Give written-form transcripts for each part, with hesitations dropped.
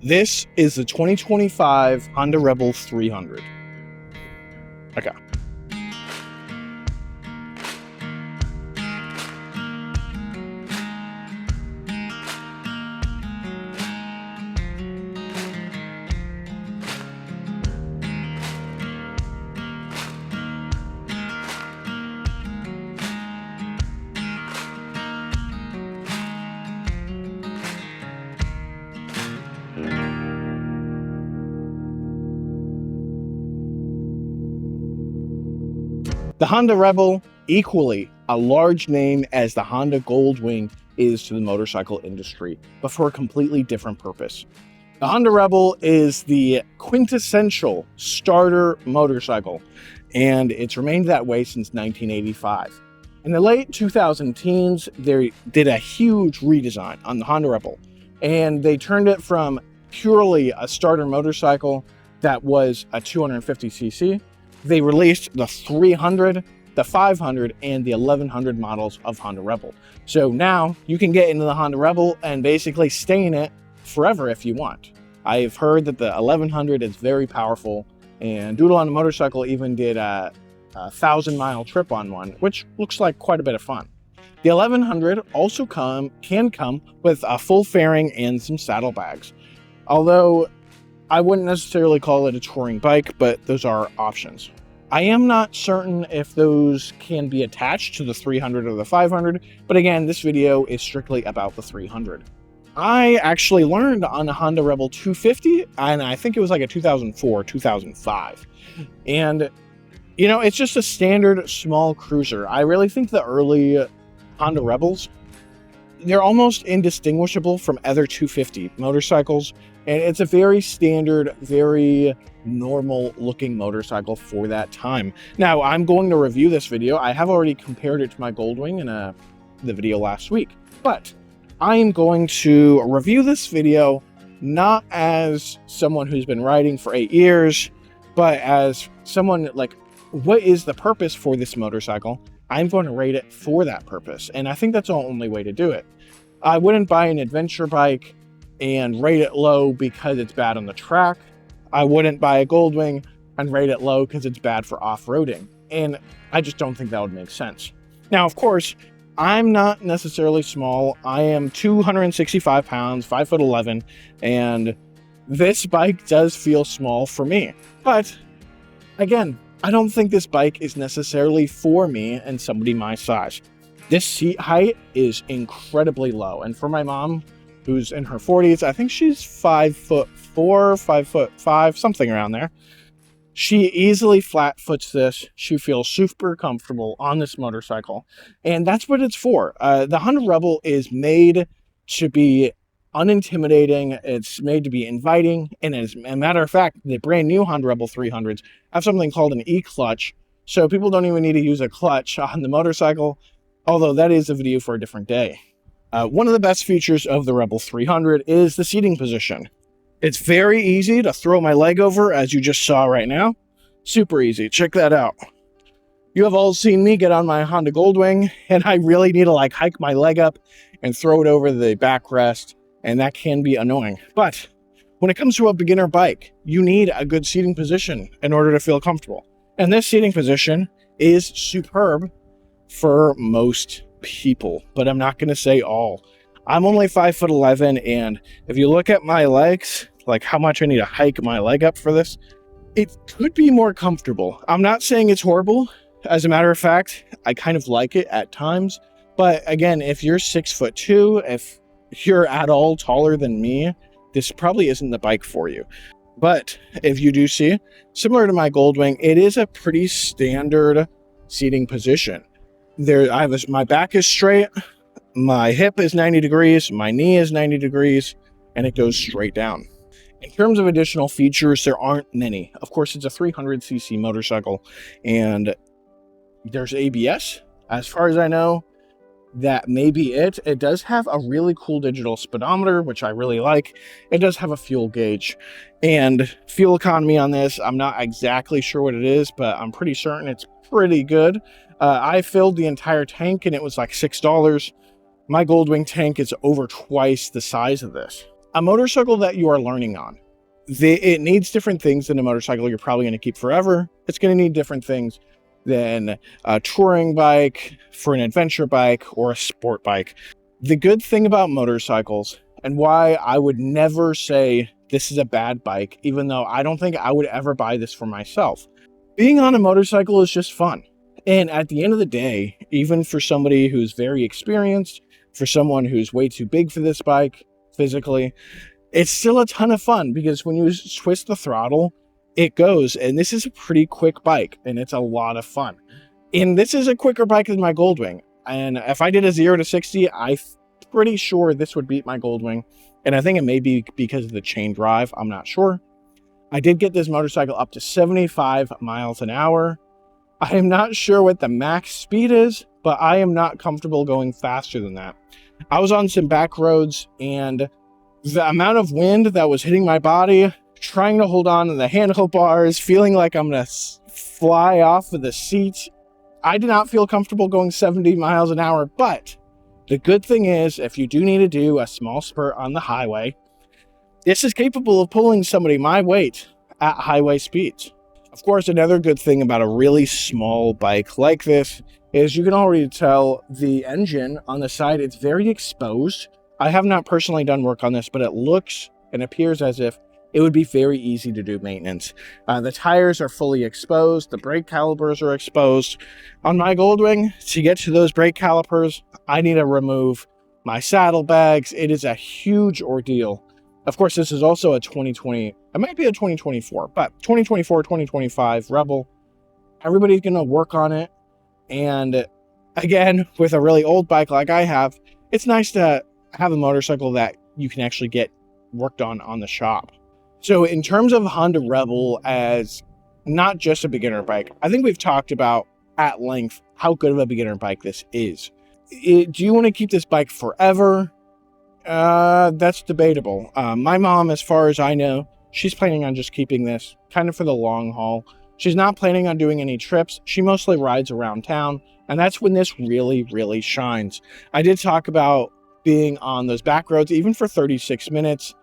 This is the 2025 Honda Rebel 300. Okay. The Honda Rebel, equally a large name as the Honda Goldwing is to the motorcycle industry, but for a completely different purpose. The Honda Rebel is the quintessential starter motorcycle, and it's remained that way since 1985. In the late 2010s, they did a huge redesign on the Honda Rebel, and they turned it from purely a starter motorcycle that was a 250cc. They released the 300, the 500, and the 1100 models of Honda Rebel. So now you can get into the Honda Rebel and basically stay in it forever if you want. I've heard that the 1100 is very powerful, and Doodle on a Motorcycle even did a 1,000-mile trip on one, which looks like quite a bit of fun. The 1100 also can come with a full fairing and some saddlebags. Although I wouldn't necessarily call it a touring bike, but those are options. I am not certain if those can be attached to the 300 or the 500, but again, this video is strictly about the 300. I actually learned on the Honda Rebel 250, and I think it was like a 2004, 2005. And, you know, it's just a standard small cruiser. I really think the early Honda Rebels, they're almost indistinguishable from other 250 motorcycles. And it's a very standard, very normal looking motorcycle for that time. Now, I'm going to review this video. I have already compared it to my Goldwing in the video last week, but I am going to review this video not as someone who's been riding for 8 years, but as someone like, what is the purpose for this motorcycle? I'm going to rate it for that purpose. And I think that's the only way to do it. I wouldn't buy an adventure bike and rate it low because it's bad on the track. I wouldn't buy a Goldwing and rate it low because it's bad for off-roading. And I just don't think that would make sense. Now, of course, I'm not necessarily small. I am 265 pounds, 5'11", and this bike does feel small for me. But again, I don't think this bike is necessarily for me and somebody my size. This seat height is incredibly low. And for my mom, who's in her 40s, I think she's 5'4", 5'5", something around there. She easily flat foots this. She feels super comfortable on this motorcycle. And that's what it's for. The Honda Rebel is made to be unintimidating. It's made to be inviting. And as a matter of fact, the brand new Honda Rebel 300s have something called an E-clutch. So people don't even need to use a clutch on the motorcycle, although that is a video for a different day. One of the best features of the Rebel 300 is the seating position. It's very easy to throw my leg over, as you just saw right now. Super easy. Check that out. You have all seen me get on my Honda Goldwing, and I really need to like hike my leg up and throw it over the backrest, and that can be annoying. But when it comes to a beginner bike, you need a good seating position in order to feel comfortable. And this seating position is superb for most people, but I'm not going to say all. I'm only 5'11", and if you look at my legs, like how much I need to hike my leg up for this, it could be more comfortable. I'm not saying it's horrible. As a matter of fact, I kind of like it at times. But again, if you're 6'2", if you're at all taller than me, this probably isn't the bike for you. But if you do see, similar to my Goldwing, it is a pretty standard seating position. My back is straight, my hip is 90 degrees, my knee is 90 degrees, and it goes straight down. In terms of additional features, there aren't many. Of course, it's a 300cc motorcycle, and there's ABS. As far as I know, that may be it. It does have a really cool digital speedometer, which I really like. It does have a fuel gauge, and fuel economy on this, I'm not exactly sure what it is, but I'm pretty certain it's pretty good. I filled the entire tank and it was like $6. My Goldwing tank is over twice the size of this. a motorcycle that you are learning on, it needs different things than a motorcycle you're probably going to keep forever. It's going to need different things than a touring bike, for an adventure bike, or a sport bike. The good thing about motorcycles, and why I would never say this is a bad bike, even though I don't think I would ever buy this for myself, being on a motorcycle is just fun. And at the end of the day, even for somebody who's very experienced, for someone who's way too big for this bike physically, it's still a ton of fun, because when you twist the throttle, it goes. And this is a pretty quick bike, and it's a lot of fun. And this is a quicker bike than my Goldwing. And if I did a 0 to 60, I'm pretty sure this would beat my Goldwing. And I think it may be because of the chain drive. I'm not sure. I did get this motorcycle up to 75 miles an hour. I am not sure what the max speed is, but I am not comfortable going faster than that. I was on some back roads, and the amount of wind that was hitting my body, trying to hold on to the handlebars, feeling like I'm going to fly off of the seat, I did not feel comfortable going 70 miles an hour. But the good thing is, if you do need to do a small spurt on the highway, this is capable of pulling somebody my weight at highway speeds. Of course, another good thing about a really small bike like this is you can already tell the engine on the side, it's very exposed. I have not personally done work on this, but it looks and appears as if it would be very easy to do maintenance. The tires are fully exposed. The brake calipers are exposed. On my Goldwing, to get to those brake calipers, I need to remove my saddlebags. It is a huge ordeal. Of course, this is also a 2020, it might be a 2024, but 2024, 2025 Rebel. Everybody's going to work on it. And again, with a really old bike like I have, it's nice to have a motorcycle that you can actually get worked on the shop. So in terms of Honda Rebel as not just a beginner bike, I think we've talked about at length how good of a beginner bike this is. Do you want to keep this bike forever? That's debatable. My mom, as far as I know, she's planning on just keeping this kind of for the long haul. She's not planning on doing any trips. She mostly rides around town, and that's when this really, really shines. I did talk about being on those back roads, even for 36 minutes.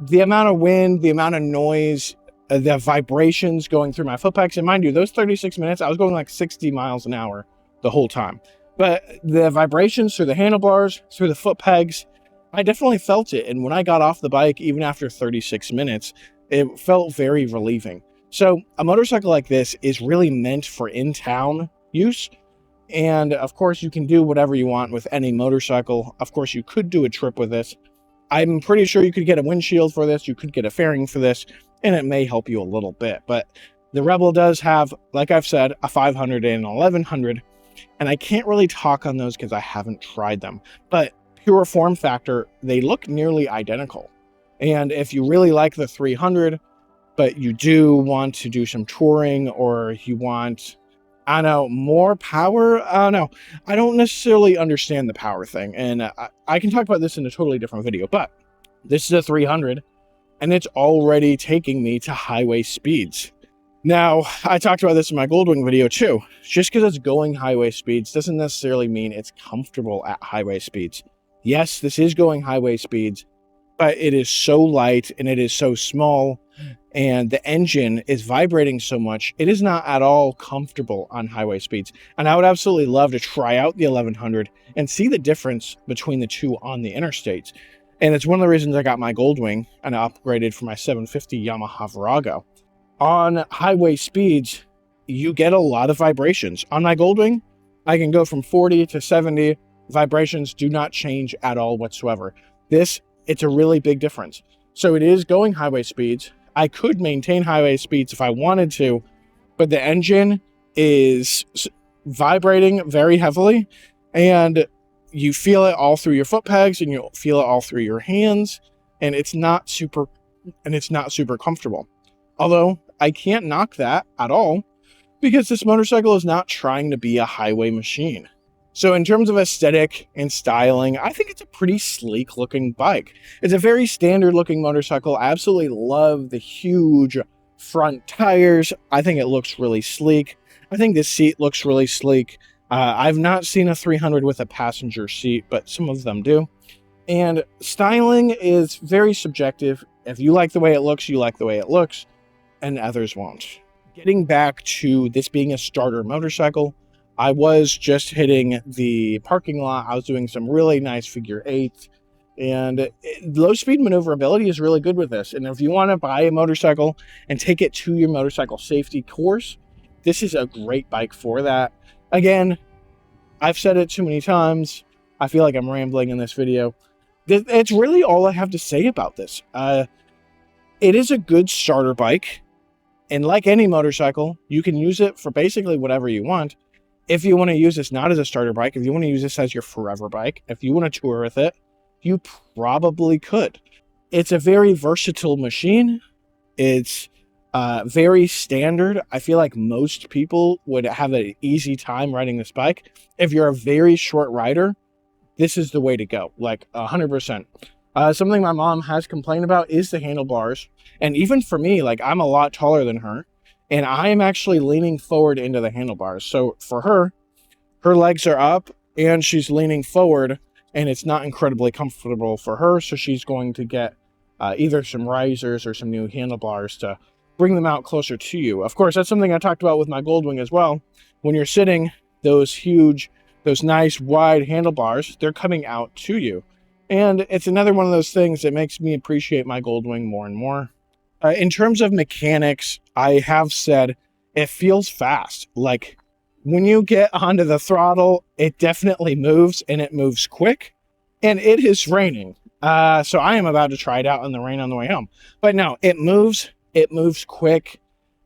The amount of wind, the amount of noise, the vibrations going through my foot pegs, and mind you, those 36 minutes, I was going like 60 miles an hour the whole time. But the vibrations through the handlebars, through the foot pegs, I definitely felt it. And when I got off the bike, even after 36 minutes, it felt very relieving. So a motorcycle like this is really meant for in-town use. And of course, you can do whatever you want with any motorcycle. Of course, you could do a trip with this. I'm pretty sure you could get a windshield for this. You could get a fairing for this, and it may help you a little bit. But the Rebel does have, like I've said, a 500 and an 1100. And I can't really talk on those because I haven't tried them. But pure form factor, they look nearly identical. And if you really like the 300, but you do want to do some touring, or you want, I don't know, more power, I don't know. I don't necessarily understand the power thing. And I can talk about this in a totally different video, but this is a 300 and it's already taking me to highway speeds. Now, I talked about this in my Goldwing video too. Just because it's going highway speeds doesn't necessarily mean it's comfortable at highway speeds. Yes, this is going highway speeds, but it is so light and it is so small, and the engine is vibrating so much, it is not at all comfortable on highway speeds. And I would absolutely love to try out the 1100 and see the difference between the two on the interstates. And it's one of the reasons I got my Goldwing and I upgraded for my 750 Yamaha Virago. On highway speeds, you get a lot of vibrations. On my Goldwing, I can go from 40 to 70. Vibrations do not change at all whatsoever. This, it's a really big difference. So it is going highway speeds. I could maintain highway speeds if I wanted to, but the engine is vibrating very heavily, and you feel it all through your foot pegs, and you'll feel it all through your hands, and it's not super comfortable. Although I can't knock that at all, because this motorcycle is not trying to be a highway machine. So in terms of aesthetic and styling, I think it's a pretty sleek looking bike. It's a very standard looking motorcycle. I absolutely love the huge front tires. I think it looks really sleek. I think this seat looks really sleek. I've not seen a 300 with a passenger seat, but some of them do. And styling is very subjective. If you like the way it looks, you like the way it looks, and others won't. Getting back to this being a starter motorcycle, I was just hitting the parking lot. I was doing some really nice figure eights, and low speed maneuverability is really good with this. And if you want to buy a motorcycle and take it to your motorcycle safety course, this is a great bike for that. Again, I've said it too many times. I feel like I'm rambling in this video. It's really all I have to say about this. It is a good starter bike. And like any motorcycle, you can use it for basically whatever you want. If you want to use this not as a starter bike, if you want to use this as your forever bike, if you want to tour with it, you probably could. It's a very versatile machine. It's very standard. I feel like most people would have an easy time riding this bike. If you're a very short rider, this is the way to go, like 100%. Something my mom has complained about is the handlebars. And even for me, like I'm a lot taller than her, and I am actually leaning forward into the handlebars. So for her, her legs are up and she's leaning forward, and it's not incredibly comfortable for her. So she's going to get either some risers or some new handlebars to bring them out closer to you. Of course, that's something I talked about with my Goldwing as well. When you're sitting, those nice wide handlebars, they're coming out to you. And it's another one of those things that makes me appreciate my Goldwing more and more. In terms of mechanics, I have said it feels fast. Like when you get onto the throttle, it definitely moves, and it moves quick. And it is raining. So I am about to try it out in the rain on the way home. But no, it moves quick,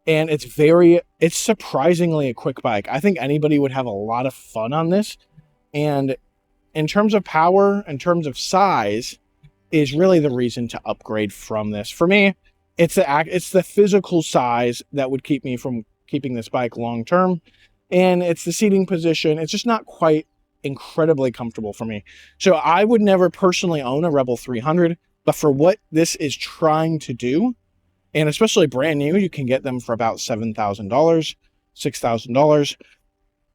and it's surprisingly a quick bike. I think anybody would have a lot of fun on this. And in terms of power, in terms of size, is really the reason to upgrade from this. For me, it's the physical size that would keep me from keeping this bike long term, and it's the seating position. It's just not quite incredibly comfortable for me. So I would never personally own a Rebel 300, but for what this is trying to do, and especially brand new, you can get them for about $7,000, $6,000.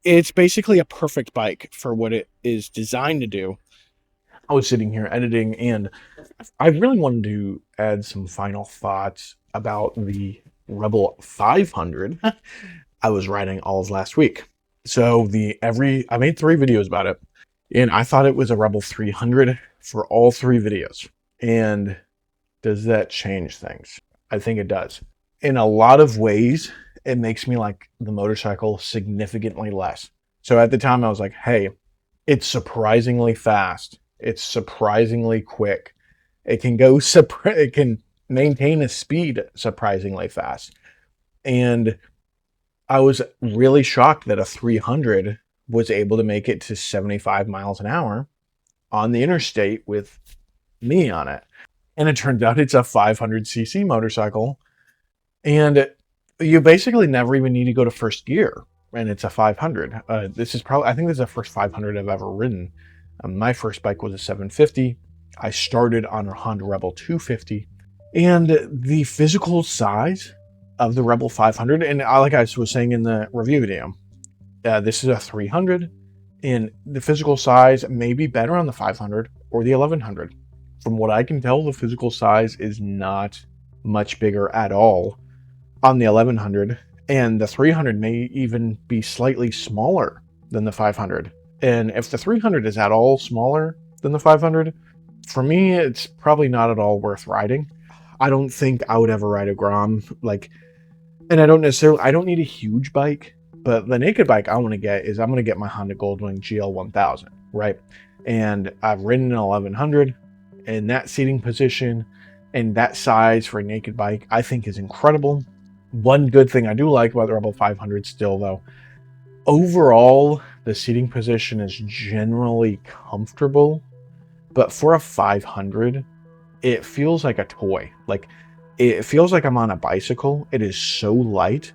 It's basically a perfect bike for what it is designed to do. I was sitting here editing, and I really wanted to add some final thoughts about the Rebel 500 I was riding all of last week. So I made 3 videos about it, and I thought it was a Rebel 300 for all 3 videos. And does that change things? I think it does. In a lot of ways, it makes me like the motorcycle significantly less. So at the time I was like, hey, it's surprisingly fast. It's surprisingly quick. It can maintain a speed surprisingly fast. And I was really shocked that a 300 was able to make it to 75 miles an hour on the interstate with me on it. And it turns out it's a 500cc motorcycle. And you basically never even need to go to first gear. And it's a 500. I think this is the first 500 I've ever ridden. My first bike was a 750. I started on a Honda Rebel 250. And the physical size of the Rebel 500, and like I was saying in the review video, this is a 300, and the physical size may be better on the 500 or the 1100. From what I can tell, the physical size is not much bigger at all on the 1100, and the 300 may even be slightly smaller than the 500. And if the 300 is at all smaller than the 500, for me, it's probably not at all worth riding. I don't think I would ever ride a Grom, and I don't need a huge bike, but the naked bike I'm going to get my Honda Goldwing GL 1000, right? And I've ridden an 1100, and that seating position and that size for a naked bike, I think is incredible. One good thing I do like about the Rebel 500 still, though, overall, the seating position is generally comfortable, but for a 500, it feels like a toy. Like, it feels like I'm on a bicycle. It is so light.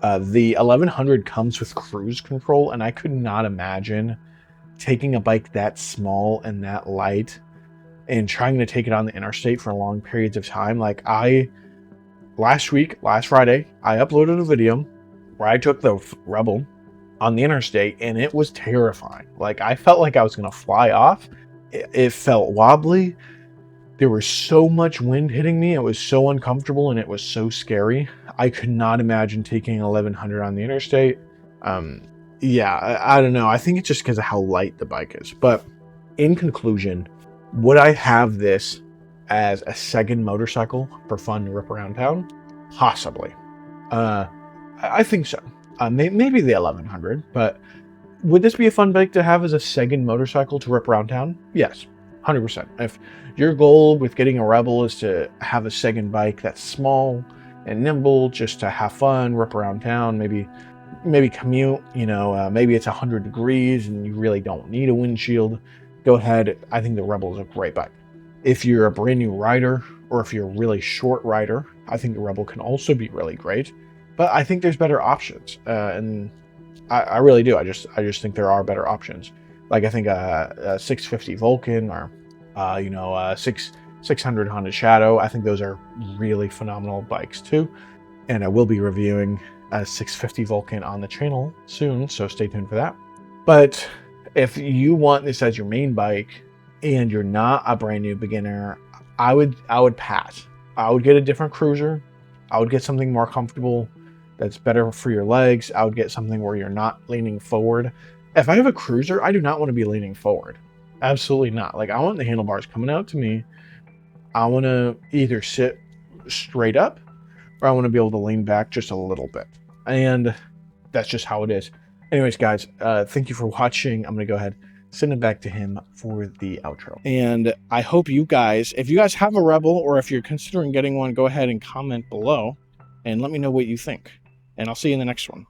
The 1100 comes with cruise control, and I could not imagine taking a bike that small and that light and trying to take it on the interstate for long periods of time. Like, last Friday, I uploaded a video where I took the Rebel on the interstate, and it was terrifying. Like, I felt like I was going to fly off, It felt wobbly. There was so much wind hitting me. It was so uncomfortable and it was so scary. I could not imagine taking 1100 on the interstate. Um, yeah, I don't know. I think it's just because of how light the bike is. But in conclusion, would I have this as a second motorcycle for fun to rip around town? Possibly. I think so. Maybe the 1100, but would this be a fun bike to have as a second motorcycle to rip around town? Yes, 100%. If your goal with getting a Rebel is to have a second bike that's small and nimble, just to have fun, rip around town, maybe commute, maybe it's 100 degrees and you really don't need a windshield, go ahead. I think the Rebel is a great bike. If you're a brand new rider or if you're a really short rider, I think the Rebel can also be really great. But I think there's better options, and I really do. I just think there are better options. Like I think a 650 Vulcan or 600 Honda Shadow. I think those are really phenomenal bikes too. And I will be reviewing a 650 Vulcan on the channel soon, so stay tuned for that. But if you want this as your main bike and you're not a brand new beginner, I would pass. I would get a different cruiser. I would get something more comfortable that's better for your legs. I would get something where you're not leaning forward. If I have a cruiser, I do not want to be leaning forward. Absolutely not. Like, I want the handlebars coming out to me. I want to either sit straight up or I want to be able to lean back just a little bit. And that's just how it is. Anyways, guys, thank you for watching. I'm going to go ahead send it back to him for the outro. And I hope you guys, if you guys have a Rebel or if you're considering getting one, go ahead and comment below and let me know what you think. And I'll see you in the next one.